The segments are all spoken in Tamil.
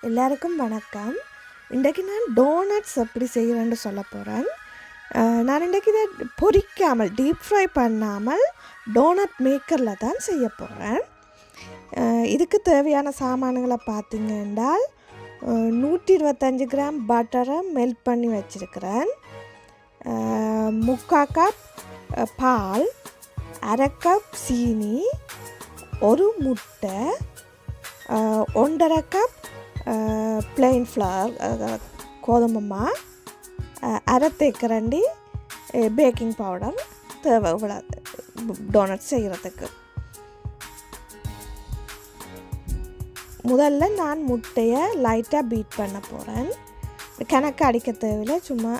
எல்லாருக்கும் வணக்கம். இன்றைக்கு நான் டோனட்ஸ் எப்படி செய்கிறேன்னு சொல்ல போகிறேன். நான் இன்றைக்கு இதை பொரிக்காமல் டீப் ஃப்ரை பண்ணாமல் டோனட் மேக்கரில் தான் செய்ய போகிறேன். இதுக்கு தேவையான சாமான்களை பார்த்தீங்க என்றால் 125 கிராம் பட்டரை மெல்ட் பண்ணி வச்சுருக்கிறேன், 3/4 கப் பால், 1/2 கப் சீனி, ஒரு முட்டை, 1/2 கப் plain flour கோதுமை மா, 1/2 தேக்கரண்டி பேக்கிங் பவுடர் தேவை டோனட் செய்கிறதுக்கு. முதல்ல நான் முட்டையை லைட்டாக பீட் பண்ண போகிறேன். கணக்கு அடிக்க தேவையில்லை, சும்மா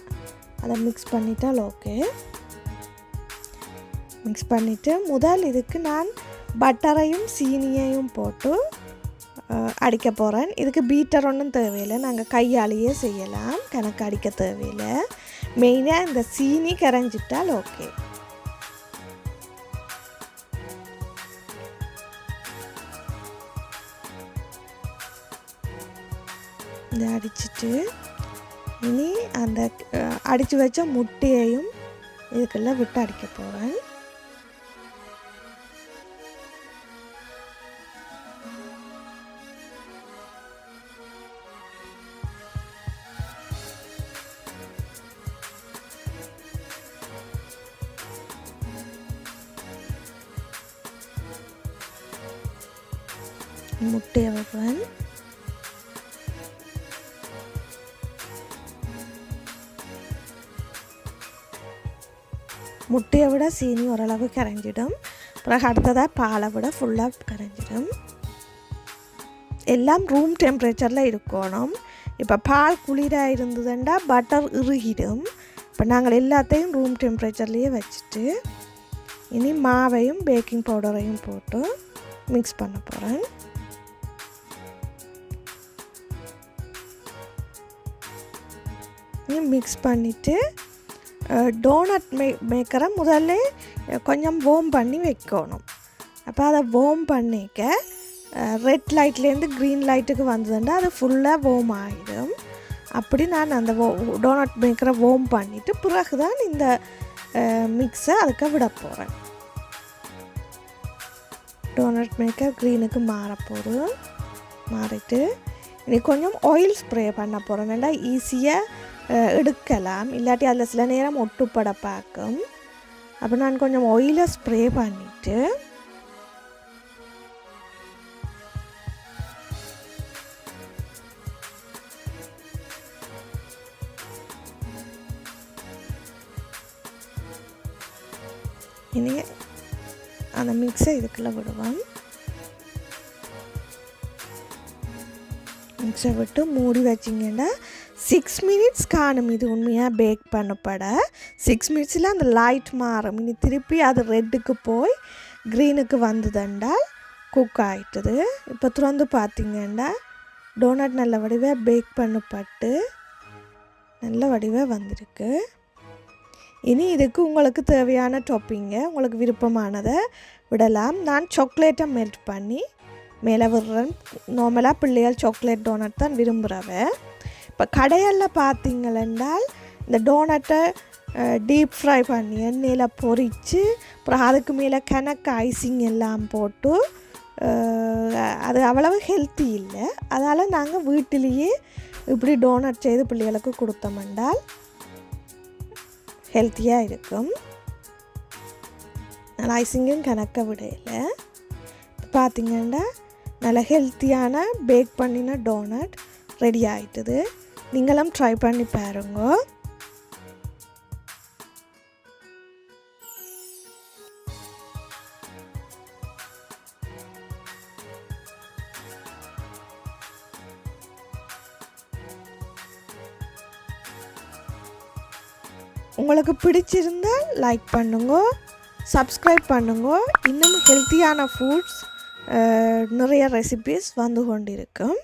அதை மிக்ஸ் பண்ணிட்டால் ஓகே. மிக்ஸ் பண்ணிவிட்டு முதல் இதுக்கு நான் பட்டரையும் சீனியையும் போட்டு அடிக்க போகிறேன். இதுக்கு பீட்டர் ஒன்றும் தேவையில்லை, நாங்கள் கையாலேயே செய்யலாம், கணக்கு அடிக்க தேவையில்லை. மெயினாக இந்த சீனி கரைஞ்சிட்டால் ஓகே. இதை அடிச்சுட்டு இனி அந்த அடித்து வச்ச முட்டையையும் இதுக்கெல்லாம் விட்டு அடிக்க போகிறேன். முட்டையை வைப்பேன். முட்டையை விட சீனி ஓரளவு கரைஞ்சிடும். பிறகு அடுத்ததாக பாலை விட ஃபுல்லாக கரைஞ்சிடும். எல்லாம் ரூம் டெம்பரேச்சரில் இருக்கணும். இப்போ பால் குளிராக இருந்ததுண்டா பட்டர் இறுகிடும். இப்போ நாங்கள் எல்லாத்தையும் ரூம் டெம்பரேச்சர்லேயே வச்சுட்டு இனி மாவையும் பேக்கிங் பவுடரையும் போட்டு மிக்ஸ் பண்ண போகிறேன். மிக்ஸ் பண்ணிவிட்டு டோனட் மேக்கரை முதல்ல கொஞ்சம் வார்ம் பண்ணி வைக்கணும். அப்போ அதை வார்ம் பண்ணிக்க ரெட் லைட்லேருந்து க்ரீன் லைட்டுக்கு வந்ததுன்னா அது ஃபுல்லாக வார்ம் ஆகிடும். அப்படி நான் அந்த டோனட் மேக்கரை வார்ம் பண்ணிவிட்டு பிறகு தான் இந்த மிக்ஸை அதுக்கு விட போகிறேன். டோனட் மேக்கர் க்ரீனுக்கு மாறப்போகுது. மாறிட்டு இனி கொஞ்சம் ஆயில் ஸ்ப்ரே பண்ண போகிறேன். நல்லா ஈஸியாக எடுக்கலாம், இல்லாட்டி அதில் சில நேரம் ஒட்டுப்பட பார்க்கும். அப்போ நான் கொஞ்சம் ஆயிலை ஸ்ப்ரே பண்ணிவிட்டு இனி அந்த மிக்ஸை இதுக்குள்ளே விடுவேன். மிக்ஸை விட்டு மூடி வச்சிங்கன்னா 6 மினிட்ஸ் காணும். இது உண்மையாக பேக் பண்ணப்பட 6 மினிட்ஸில் அந்த லைட் மாறும். இனி திருப்பி அது ரெட்டுக்கு போய் க்ரீனுக்கு வந்ததுண்டால் குக் ஆகிட்டுது. இப்போ திறந்து பார்த்திங்கன்னா டோனட் நல்ல வடிவாக பேக் பண்ணப்பட்டு நல்ல வடிவாக வந்திருக்கு. இனி இதுக்கு உங்களுக்கு தேவையான டாப்பிங்கை உங்களுக்கு விருப்பமானதை விடலாம். நான் சாக்லேட்டை மெல்ட் பண்ணி மேலே விடுறேன். நார்மலாக பிள்ளைகள் சாக்லேட் டோனட் தான் விரும்புகிறவ. இப்போ கடையில் பார்த்தீங்களென்றால் இந்த டோனட்டை டீப் ஃப்ரை பண்ணி எண்ணெயில் பொரித்து அப்புறம் அதுக்கு மேலே கணக்கு ஐசிங் எல்லாம் போட்டு அது அவ்வளவு ஹெல்த்தி இல்லை. அதால் நாங்கள் வீட்டிலேயே இப்படி டோனட் செய்து பிள்ளைகளுக்கு கொடுத்தோமென்றால் ஹெல்த்தியாக இருக்கும். நல்லா ஐசிங்கும் கணக்க விடையில் பார்த்திங்கன்னா நல்ல ஹெல்த்தியான பேக் பண்ணின டோனட் ரெடி ஆகிட்டுது. நீங்களும் ட்ரை பண்ணி பாருங்க. உங்களுக்கு பிடிச்சிருந்தால் லைக் பண்ணுங்க, சப்ஸ்கிரைப் பண்ணுங்க. இன்னும் ஹெல்த்தியான ஃபுட்ஸ் நிறைய ரெசிபீஸ் வந்து கொண்டிருக்கும்.